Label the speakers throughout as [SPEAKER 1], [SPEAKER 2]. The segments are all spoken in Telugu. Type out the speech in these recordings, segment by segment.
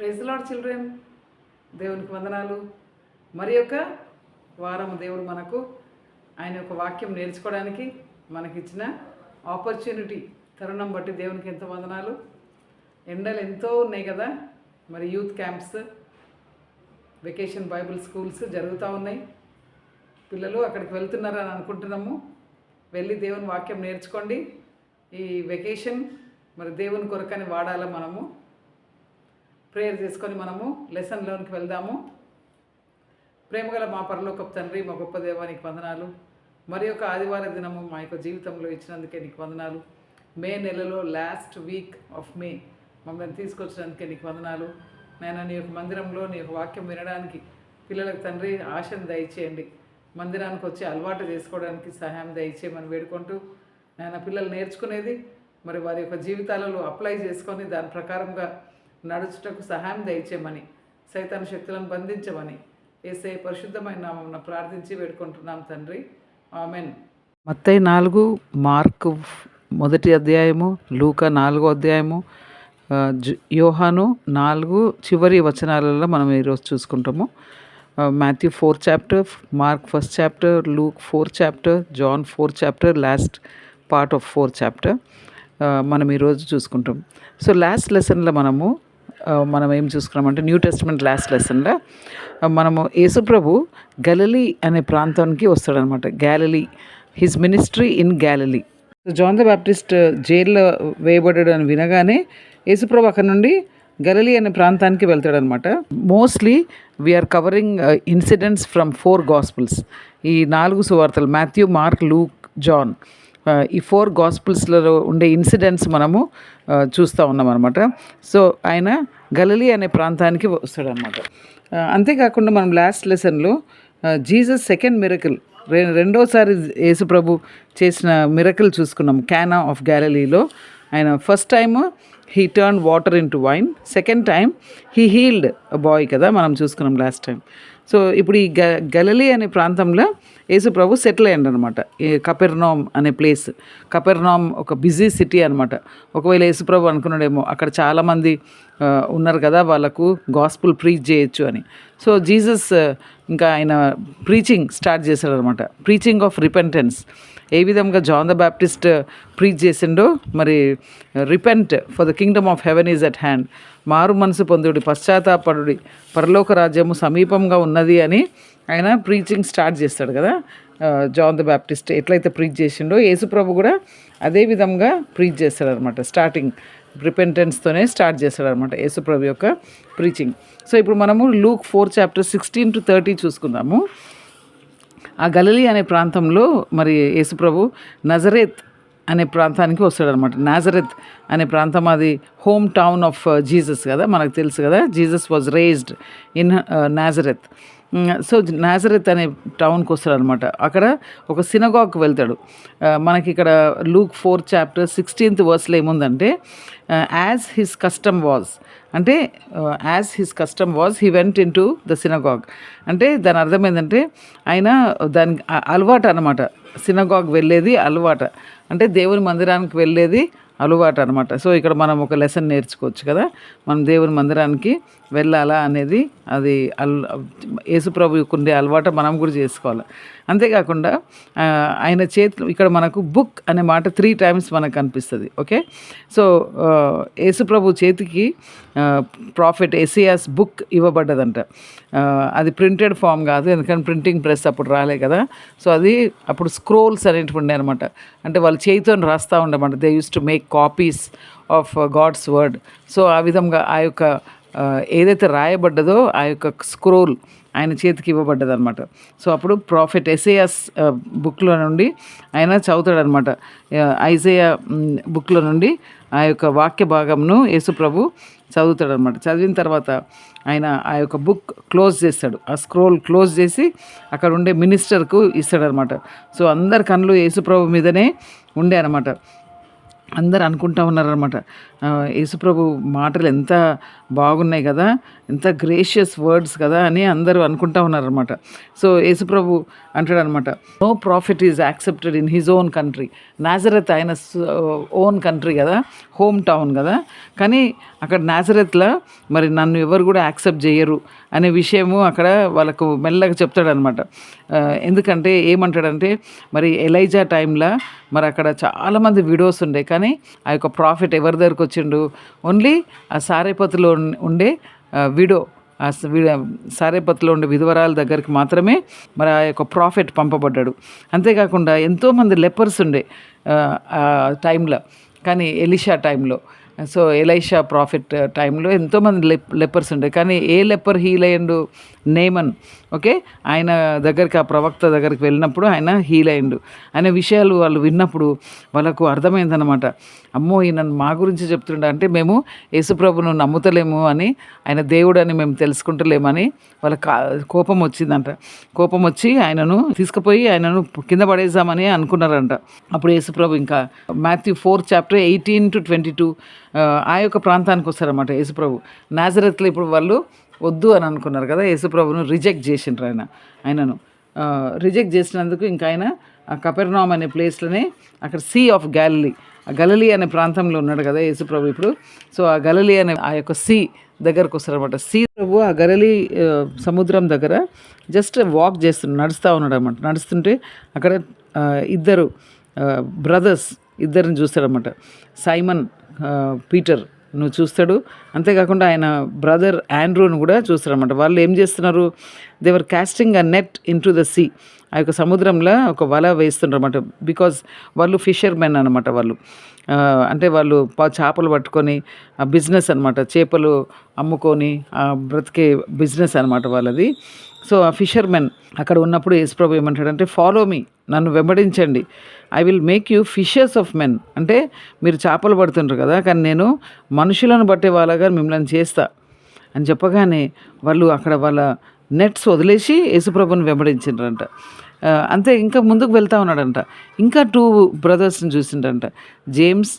[SPEAKER 1] ప్రైజ్ లార్డ్ చిల్డ్రన్, దేవునికి వందనాలు. మరి యొక్క వారం దేవుడు మనకు ఆయన యొక్క వాక్యం నేర్చుకోవడానికి మనకిచ్చిన ఆపర్చునిటీ, తరుణం బట్టి దేవునికి ఎంతో వందనాలు. ఎండలు ఎంతో ఉన్నాయి కదా, మరి youth camps, vacation Bible schools జరుగుతూ ఉన్నాయి. పిల్లలు అక్కడికి వెళ్తున్నారని అనుకుంటున్నాము. వెళ్ళి దేవుని వాక్యం నేర్చుకోండి. ఈ వెకేషన్ మరి దేవుని కొరకని వాడాలా. మనము ప్రేయర్ చేసుకొని మనము లెసన్లోనికి వెళ్దాము. ప్రేమగల మా పరలోకపు తండ్రి, మా గొప్ప దేవానికి వందనాలు. మరి ఒక ఆదివార దినము మా యొక్క జీవితంలో ఇచ్చినందుకే నీకు వందనాలు. మే నెలలో లాస్ట్ వీక్ ఆఫ్ మే మమ్మల్ని తీసుకొచ్చినందుకే నీకు వందనాలు. నేను నీ యొక్క మందిరంలో నీ యొక్క వాక్యం వినడానికి పిల్లలకు తండ్రి ఆశను దయచేయండి. మందిరానికి వచ్చి అలవాటు చేసుకోవడానికి సహాయం దయచేయమని వేడుకుంటూ, నేను పిల్లలు నేర్చుకునేది మరి వారి యొక్క జీవితాలలో అప్లై చేసుకొని దాని ప్రకారంగా నడుచుటకు సహాయం దయచేయమని, సైతాను శక్తులను బంధించమని యేసయ్య పరిశుద్ధమైన నామమున ప్రార్థించి వేడుకుంటున్నాం తండ్రి, ఆమెన్. మత్తయి 4, మార్కు 1 అధ్యాయము, లూకా 4 అధ్యాయము, యోహాను 4 చివరి వచనాలలో మనం ఈరోజు చూసుకుంటాము. Matthew 4 chapter, Mark 1 chapter, Luke 4 chapter, John 4 chapter, last part of 4 chapter మనం ఈరోజు చూసుకుంటాం. సో లాస్ట్ లెసన్లో మనం ఏం చూసుకున్నామంటే, న్యూ టెస్ట్మెంట్ లాస్ట్ లెసన్లో మనము యేసుప్రభు గలిలీ అనే ప్రాంతానికి వస్తాడనమాట. Galilee, his ministry in Galilee. John the Baptist జైల్లో వేయబడ్డాడు అని వినగానే యేసుప్రభు అక్కడ నుండి గలిలీ అనే ప్రాంతానికి వెళ్తాడనమాట. Mostly we're covering incidents from 4 gospels. ఈ 4 సువార్తలు, మాథ్యూ, మార్క్, లూక్, జాన్, ఈ 4 గాస్పుల్స్లో ఉండే ఇన్సిడెంట్స్ మనము చూస్తూ ఉన్నాం అనమాట. సో ఆయన గలిలీ అనే ప్రాంతానికి వస్తాడనమాట. అంతేకాకుండా మనం లాస్ట్ లెసన్లో జీసస్ సెకండ్ మిరకిల్, రెండోసారి యేసుప్రభు చేసిన మిరకిల్ చూసుకున్నాం. కానా ఆఫ్ గ్యాలిలీలో ఆయన first time he turn water in to wine, second time he healed a boy కదా, మనం చూసుకున్నాం లాస్ట్ టైం. సో ఇప్పుడు ఈ గలిలీ అనే ప్రాంతంలో యేసుప్రభు సెటిల్ అయ్యాడు అనమాట. ఈ కపెర్నౌమ్ అనే ప్లేస్. కపెర్నౌమ్ ఒక బిజీ సిటీ అనమాట. ఒకవేళ యేసుప్రభు అనుకున్నాడేమో అక్కడ చాలామంది ఉన్నారు కదా, వాళ్ళకు గాస్పుల్ ప్రీచ్ చేయొచ్చు అని. సో జీసస్ ఇంకా ఆయన ప్రీచింగ్ స్టార్ట్ చేశాడు అనమాట. Preaching of repentance. ఏ విధంగా జాన్ ద బాప్టిస్ట్ ప్రీచ్ చేసిండో, మరి repent for the Kingdom of heaven is at hand, మారు మనసు పొందుడి, పశ్చాత్తాపడుడి, పరలోక రాజ్యము సమీపంగా ఉన్నది అని ఆయన ప్రీచింగ్ స్టార్ట్ చేస్తాడు కదా. జాన్ ద బాప్టిస్ట్ ఎట్లయితే ప్రీచ్ చేసిండో యేసుప్రభు కూడా అదే విధంగా ప్రీచ్ చేస్తాడనమాట. స్టార్టింగ్ రిపెంటెన్స్తోనే స్టార్ట్ చేస్తాడనమాట యేసుప్రభు యొక్క ప్రీచింగ్. సో ఇప్పుడు మనము లూక్ 4 చాప్టర్ 16 to 30 చూసుకుందాము. ఆ గలిలీ అనే ప్రాంతంలో మరి యేసుప్రభు నజరేత్ అనే ప్రాంతానికి వస్తాడనమాట. నాజరెత్ అనే ప్రాంతం అది హోమ్ టౌన్ ఆఫ్ జీసస్ కదా, మనకు తెలుసు కదా. Jesus was raised in Nazareth. So Nazareth అనే టౌన్కి వస్తాడనమాట. అక్కడ ఒక సినగాగ్కి వెళ్తాడు. మనకి ఇక్కడ లూక్ 4 చాప్టర్ 16th వర్స్లో ఏముందంటే, యాజ్ హిస్ కస్టమ్ వాజ్, అంటే as his custom was he went in to the synagogue. అంటే దాని అర్థం ఏంటంటే ఆయన దానికి అలవాటు అనమాట. సినగాగ్ వెళ్ళేది అలవాటు, అంటే దేవుని మందిరానికి వెళ్ళేది అలవాటు అనమాట. సో ఇక్కడ మనం ఒక లెసన్ నేర్చుకోవచ్చు కదా, మనం దేవుని మందిరానికి వెళ్ళాలా అనేది. అది యేసుప్రభువుకు ఉండే అలవాటు మనం కూడా చేసుకోవాలి. అంతేకాకుండా ఆయన చేతిలో ఇక్కడ మనకు బుక్ అనే మాట 3 times మనకు కనిపిస్తుంది. ఓకే, సో యేసుప్రభు చేతికి ప్రాఫెట్ ఎసియాస్ బుక్ ఇవ్వబడ్డదంట. అది ప్రింటెడ్ ఫామ్ కాదు, ఎందుకంటే ప్రింటింగ్ ప్రెస్ అప్పుడు రాలే కదా. సో అది అప్పుడు స్క్రోల్స్ అనేటివి ఉండే అనమాట. అంటే వాళ్ళు చేతితో రాస్తూ ఉండమాట. They use to make copies of God's word. So ఆ విధంగా ఆ యొక్క ఏదైతే రాయబడ్డదో ఆ యొక్క స్క్రోల్ ఆయన చేతికి ఇవ్వబడ్డదనమాట. సో అప్పుడు ప్రాఫెట్ ఎసేయాస్ బుక్లో నుండి ఆయన చదువుతాడనమాట. ఐజేయా బుక్లో నుండి ఆ యొక్క వాక్య భాగంను యేసుప్రభు చదువుతాడనమాట. చదివిన తర్వాత ఆయన ఆ యొక్క బుక్ క్లోజ్ చేస్తాడు. ఆ స్క్రోల్ క్లోజ్ చేసి అక్కడ ఉండే మినిస్టర్కు ఇస్తాడనమాట. సో అందరి కళ్ళు యేసుప్రభు మీదనే ఉండే అనమాట. అందరు అనుకుంటా ఉన్నారనమాట, యేసుప్రభు మాటలు ఎంత బాగున్నాయి కదా, ఎంత గ్రేషియస్ వర్డ్స్ కదా అని అందరూ అనుకుంటా ఉన్నారనమాట. సో యేసుప్రభు అంటాడనమాట, no prophet is accepted in his own country. Nazareth ఆయన ఓన్ కంట్రీ కదా, హోమ్ టౌన్ కదా, కానీ అక్కడ నాజరత్లో మరి నన్ను ఎవరు కూడా యాక్సెప్ట్ చేయరు అనే విషయము అక్కడ వాళ్ళకు మెల్లగా చెప్తాడనమాట. ఎందుకంటే ఏమంటాడంటే, మరి ఎలైజా టైంలో మరి అక్కడ చాలామంది విడోస్ ఉండే, కానీ ఆ యొక్క ప్రాఫిట్ ఎవరి దగ్గరకు వచ్చిండు, ఓన్లీ ఆ సారేపతిలో ఉండే విడో, సారేపతిలో ఉండే విధవరాల దగ్గరికి మాత్రమే మరి ఆ యొక్క ప్రాఫిట్ పంపబడ్డాడు. అంతేకాకుండా ఎంతోమంది లెపర్స్ ఉండే ఆ టైంలో, కానీ ఎలీషా టైంలో, సో ఎలైషా ప్రాఫిట్ టైంలో ఎంతోమంది లెపర్స్ ఉండే, కానీ ఏ లెపర్ హీల్ అయ్యిండు, నేమన్. ఓకే, ఆయన దగ్గరికి, ఆ ప్రవక్త దగ్గరికి వెళ్ళినప్పుడు ఆయన హీల్ అయ్యిండు అనే విషయాలు వాళ్ళు విన్నప్పుడు వాళ్ళకు అర్థమైందనమాట. అమ్మో, ఈయన మా గురించి చెప్తుండ అంటే మేము యేసుప్రభును నమ్ముతలేము అని, ఆయన దేవుడు అని మేము తెలుసుకుంటలేమని వాళ్ళ కోపం వచ్చిందంట. కోపం వచ్చి ఆయనను తీసుకుపోయి ఆయనను కింద పడేద్దామని అనుకున్నారంట. అప్పుడు యేసుప్రభు ఇంకా మాథ్యూ 4:18-22 ఆ యొక్క ప్రాంతానికి వస్తారన్నమాట యేసుప్రభు. నాజరత్లో ఇప్పుడు వాళ్ళు వద్దు అని అనుకున్నారు కదా, యేసుప్రభును రిజెక్ట్ చేసిండ్రు. ఆయనను రిజెక్ట్ చేసినందుకు ఇంకా ఆయన కపెర్నౌమ్ అనే ప్లేస్లోనే అక్కడ సీ ఆఫ్ గ్యాలిలీ, ఆ గలిలీ అనే ప్రాంతంలో ఉన్నాడు కదా యేసుప్రభు ఇప్పుడు. సో ఆ గలిలీ అనే ఆ యొక్క సీ దగ్గరకు వస్తారనమాట. సీ ప్రభు ఆ గలిలీ సముద్రం దగ్గర జస్ట్ వాక్ చేస్తున్నాడు, నడుస్తూ ఉన్నాడు అనమాట. నడుస్తుంటే అక్కడ ఇద్దరు బ్రదర్స్ ఇద్దరిని చూస్తాడనమాట. సైమన్ పీటర్ నువ్వు చూస్తాడు, అంతేకాకుండా ఆయన బ్రదర్ ఆండ్రూను కూడా చూస్తారనమాట. వాళ్ళు ఏం చేస్తున్నారు, they're casting a net into the sea, ఆ యొక్క సముద్రంలో ఒక వల వేస్తుండ్రు అనమాట. బికాజ్ వాళ్ళు ఫిషర్మెన్ అనమాట. వాళ్ళు అంటే వాళ్ళు చేపలు పట్టుకొని ఆ బిజినెస్ అనమాట, చేపలు అమ్ముకొని బ్రతికే బిజినెస్ అనమాట వాళ్ళది. సో ఆ ఫిషర్మెన్ అక్కడ ఉన్నప్పుడు యేసుప్రభు ఏమంటాడంటే, ఫాలో మీ, నన్ను వెంబడించండి, I will make you fishers of men. అంటే మీరు చేపలు పడుతుంటారు కదా, కానీ నేను మనుషులను బట్టే వాళ్ళగా మిమ్మల్ని చేస్తా అని చెప్పగానే వాళ్ళు అక్కడ వాళ్ళ నెట్స్ వదిలేసి యేసుప్రభుని వెంబడించిండ్రంట. అంతే, ఇంకా ముందుకు వెళ్తూ ఉన్నాడంట. ఇంకా 2 బ్రదర్స్ని చూసిండంట, జేమ్స్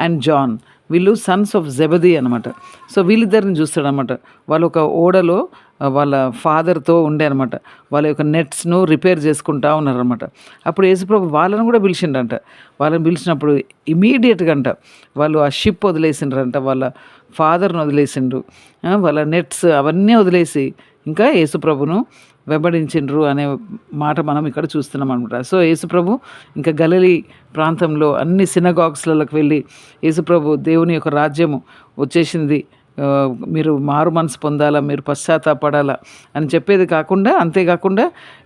[SPEAKER 1] అండ్ జాన్. వీళ్ళు సన్స్ ఆఫ్ జెబెదీ అనమాట. సో వీళ్ళిద్దరిని చూస్తాడనమాట. వాళ్ళు ఒక ఓడలో వాళ్ళ ఫాదర్తో ఉండే అనమాట. వాళ్ళ యొక్క నెట్స్ను రిపేర్ చేసుకుంటూ ఉన్నారనమాట. అప్పుడు యేసుప్రభు వాళ్ళని కూడా పిలిచిండంట. వాళ్ళని పిలిచినప్పుడు ఇమీడియట్గా అంట వాళ్ళు ఆ షిప్ వదిలేసిండ్రంట, వాళ్ళ ఫాదర్ని వదిలేసిండ్రు, వాళ్ళ నెట్స్ అవన్నీ వదిలేసి ఇంకా యేసుప్రభును వెంబడించిండ్రు అనే మాట మనం ఇక్కడ చూస్తున్నాం అనమాట. సో యేసుప్రభు ఇంకా గలిలీ ప్రాంతంలో అన్ని సినగాగ్స్లలోకి వెళ్ళి, యేసుప్రభు దేవుని యొక్క రాజ్యము వచ్చేసింది, మీరు మారు మనసు పొందాలా, మీరు పశ్చాత్తాపడాలా అని చెప్పేది కాకుండా, అంతేకాకుండా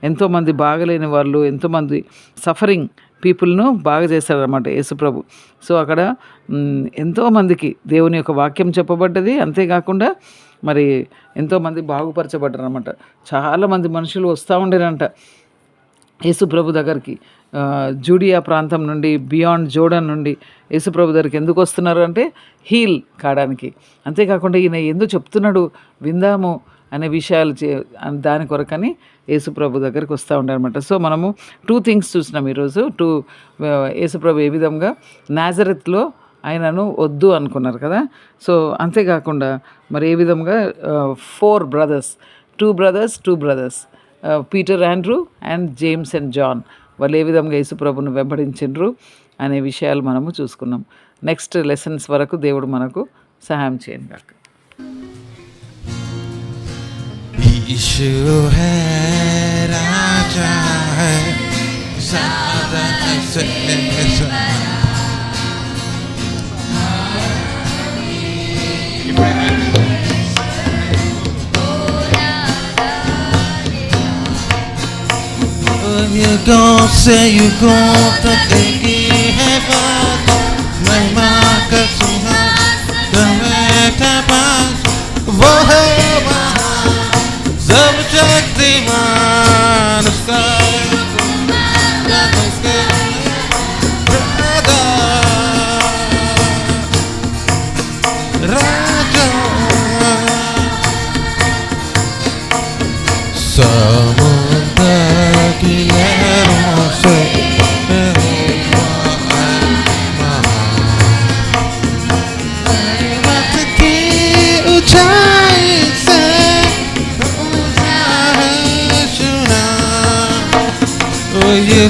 [SPEAKER 1] ఎంతోమంది బాగలేని వాళ్ళు, ఎంతోమంది సఫరింగ్ పీపుల్ను బాగా చేస్తారన్నమాట యేసుప్రభు. సో అక్కడ ఎంతోమందికి దేవుని యొక్క వాక్యం చెప్పబడ్డది. అంతేకాకుండా మరి ఎంతోమంది బాగుపరచబడ్డారు అనమాట. చాలామంది మనుషులు వస్తూ ఉండేనంట యేసుప్రభు దగ్గరికి. జూడియా ప్రాంతం నుండి, బియాండ్ జోర్డన్ నుండి యేసుప్రభు దగ్గరికి ఎందుకు వస్తున్నారు అంటే హీల్ కావడానికి. అంతేకాకుండా ఈయన ఎందుకు చెప్తున్నాడు విందాము అనే విషయాలు దాని కొరకని యేసుప్రభు దగ్గరికి వస్తూ ఉంటారనమాట. సో మనము 2 థింగ్స్ చూసినాం ఈరోజు. యేసుప్రభు ఏ విధంగా నాజరత్లో ఆయనను వద్దు అనుకున్నారు కదా. సో అంతేకాకుండా మరి ఏ విధంగా 4 brothers, 2 brothers Peter, Andrew and James and John, వాళ్ళు ఏ విధంగా యేసుప్రభును వెంబడించిండ్రు అనే విషయాలు మనము చూసుకున్నాం. నెక్స్ట్ లెసన్స్ వరకు దేవుడు మనకు సహాయం చేయండి కాక.
[SPEAKER 2] You gon' say you gon' take it heaven. My marca suna dameta pas. Voheva zabchakti man sky. Raja Samanta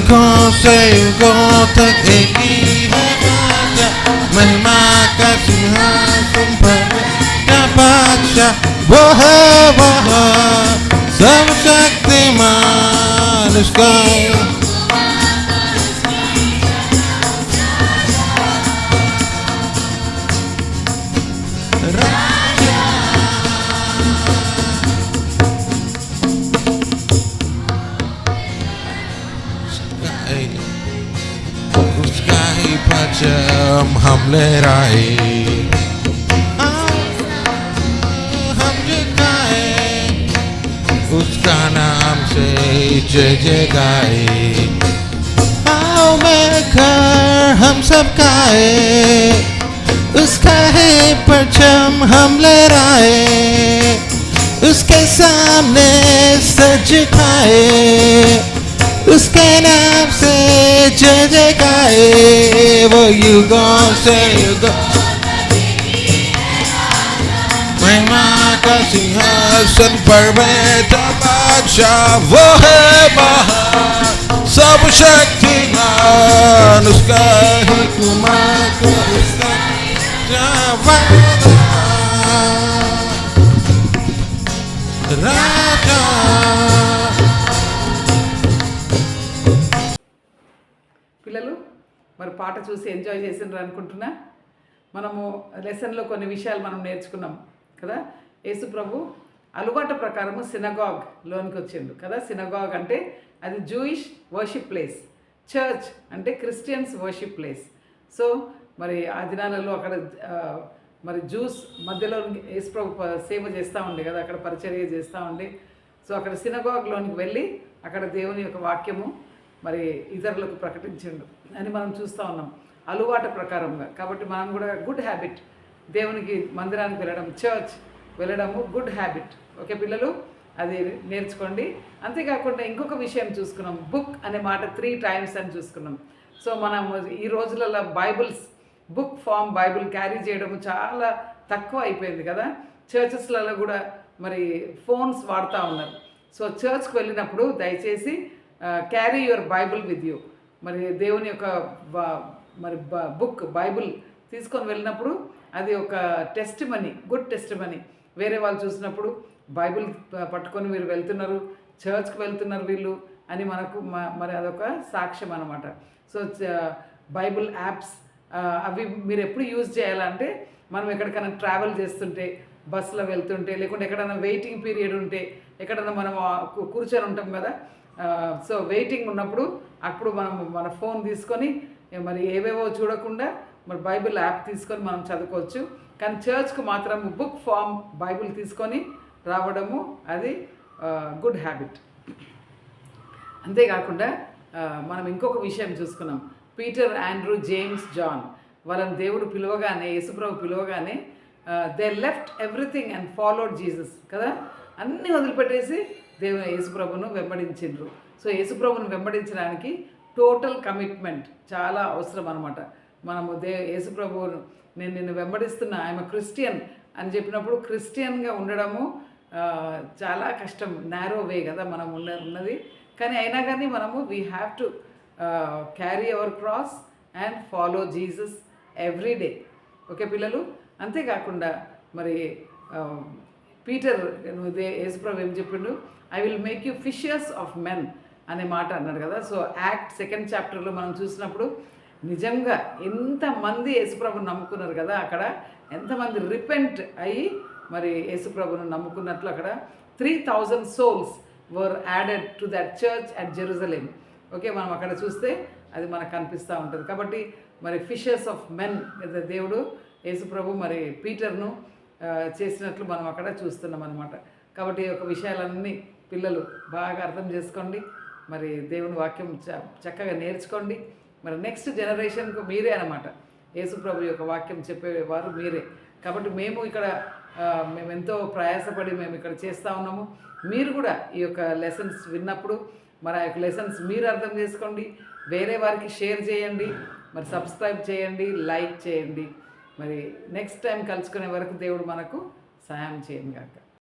[SPEAKER 2] युगों से युगों तक एक ही है बादशाह, महिमा का सिंहासन पर बैठा बादशाह, वो है सर्वशक्तिमान उसका उसका ही परचम हम लहराए, हम जगाए उसका नाम से जय जय गाए, आओ मिलकर हम सब गाए उसका ही परचम हम लहराए, उसके सामने सज खाए उसके नाम से जय जय गाए, वो युगों से युगों महिमा का सिंहासन पर बैठा बादशाह, वो है महान सर्वशक्तिमान उसका ही कुमार उसका राजा।
[SPEAKER 1] పిల్లలు మరి పాట చూసి ఎంజాయ్ చేసినారు అనుకుంటున్నా. మనము లెసన్లో కొన్ని విషయాలు మనం నేర్చుకున్నాం కదా. యేసు ప్రభు అలవాటు ప్రకారము సినగాగ్లోనికి వచ్చిండు కదా. సినగాగ్ అంటే అది జూయిష్ వర్షిప్ ప్లేస్, చర్చ్ అంటే క్రిస్టియన్స్ వర్షిప్ ప్లేస్. సో మరి ఆ దినాలలో అక్కడ మరి జూస్ మధ్యలో యేసు ప్రభు సేవ చేస్తూ ఉండే కదా, అక్కడ పరిచర్య చేస్తూ ఉండే. సో అక్కడ సినగాగ్లోనికి వెళ్ళి అక్కడ దేవుని యొక్క వాక్యము మరి ఇతరులకు ప్రకటించిండు అని మనం చూస్తూ ఉన్నాం అలవాటు ప్రకారంగా. కాబట్టి మనం కూడా గుడ్ హ్యాబిట్, దేవునికి మందిరానికి వెళ్ళడం, చర్చ్ వెళ్ళడము గుడ్ హ్యాబిట్. ఓకే పిల్లలు, అది నేర్చుకోండి. అంతేకాకుండా ఇంకొక విషయం చూసుకున్నాం, బుక్ అనే మాట 3 times అని చూసుకున్నాం. సో మనం ఈ రోజులలో Bibles book form Bible carry చేయడం చాలా తక్కువ అయిపోయింది కదా. చర్చెస్లలో కూడా మరి ఫోన్స్ వాడుతూ ఉన్నారు. సో చర్చ్కి వెళ్ళినప్పుడు దయచేసి carry your Bible with you. మరి దేవుని యొక్క మరి బుక్ బైబుల్ తీసుకొని వెళ్ళినప్పుడు అది ఒక test money, good test money. వేరే వాళ్ళు చూసినప్పుడు బైబుల్ పట్టుకొని వీరు వెళ్తున్నారు, చర్చ్కి వెళ్తున్నారు వీళ్ళు అని మనకు మరి అదొక సాక్ష్యం అన్నమాట. సో బైబుల్ యాప్స్ అవి మీరు ఎప్పుడు యూజ్ చేయాలంటే మనం ఎక్కడికైనా ట్రావెల్ చేస్తుంటే, బస్సులో వెళ్తుంటే, లేకుంటే ఎక్కడైనా వెయిటింగ్ పీరియడ్ ఉంటే, ఎక్కడైనా మనం కూర్చొని ఉంటాం కదా. సో వెయిటింగ్ ఉన్నప్పుడు అప్పుడు మనం మన ఫోన్ తీసుకొని మరి ఏవేవో చూడకుండా మరి బైబిల్ యాప్ తీసుకొని మనం చదువుకోవచ్చు. కానీ చర్చ్కు మాత్రం బుక్ ఫామ్ బైబిల్ తీసుకొని రావడము అది గుడ్ హ్యాబిట్. అంతేకాకుండా మనం ఇంకొక విషయం చూసుకున్నాం, పీటర్, ఆండ్రూ, జేమ్స్, జాన్ వాళ్ళని దేవుడు పిలవగానే, యేసుప్రభు పిలవగానే they left everything and followed Jesus కదా. అన్నీ వదిలిపెట్టేసి యేసుప్రభును వెంబడించిండ్రు. సో యేసుప్రభును వెంబడించడానికి టోటల్ కమిట్మెంట్ చాలా అవసరం అనమాట. మనము యేసుప్రభువును నేను నిన్ను వెంబడిస్తున్నా, ఐఎమ్ క్రిస్టియన్ అని చెప్పినప్పుడు క్రిస్టియన్గా ఉండడము చాలా కష్టం, నారో వే కదా మనం ఉన్నది. కానీ అయినా కానీ మనము we have to carry our cross and follow Jesus every day. Okay పిల్లలు, అంతేకాకుండా మరి పీటర్ యేసుప్రభు ఏం చెప్పిండు, I will make you fishers of men అనే మాట అన్నాడు కదా. సో యాక్ట్ 2nd chapterలో మనం చూసినప్పుడు నిజంగా ఎంతమంది యేసుప్రభుని నమ్ముకున్నారు కదా. అక్కడ ఎంతమంది రిపెంట్ అయ్యి మరి యేసుప్రభుని నమ్ముకున్నట్లు అక్కడ 3,000 souls were added to that church at Jerusalem. Okay, మనం అక్కడ చూస్తే అది మనకు కనిపిస్తూ ఉంటుంది. కాబట్టి మరి ఫిషర్స్ ఆఫ్ మెన్ దేవుడు యేసుప్రభు మరి పీటర్ను చేసినట్లు మనం అక్కడ చూస్తున్నాం అనమాట. కాబట్టి ఈ యొక్క విషయాలన్నీ పిల్లలు బాగా అర్థం చేసుకోండి. మరి దేవుని వాక్యం చక్కగా నేర్చుకోండి. మరి నెక్స్ట్ జనరేషన్కు మీరే అనమాట యేసుప్రభు యొక్క వాక్యం చెప్పేవారు మీరే. కాబట్టి మేము ఇక్కడ మేము ఎంతో ప్రయాసపడి మేము ఇక్కడ చేస్తూ ఉన్నాము. మీరు కూడా ఈ యొక్క లెసన్స్ విన్నప్పుడు మరి ఆ యొక్క లెసన్స్ మీరు అర్థం చేసుకోండి, వేరే వారికి షేర్ చేయండి, మరి సబ్స్క్రైబ్ చేయండి, లైక్ చేయండి. మరి నెక్స్ట్ టైం కలుసుకునే వరకు దేవుడు మనకు సహాయం చేయను గాక.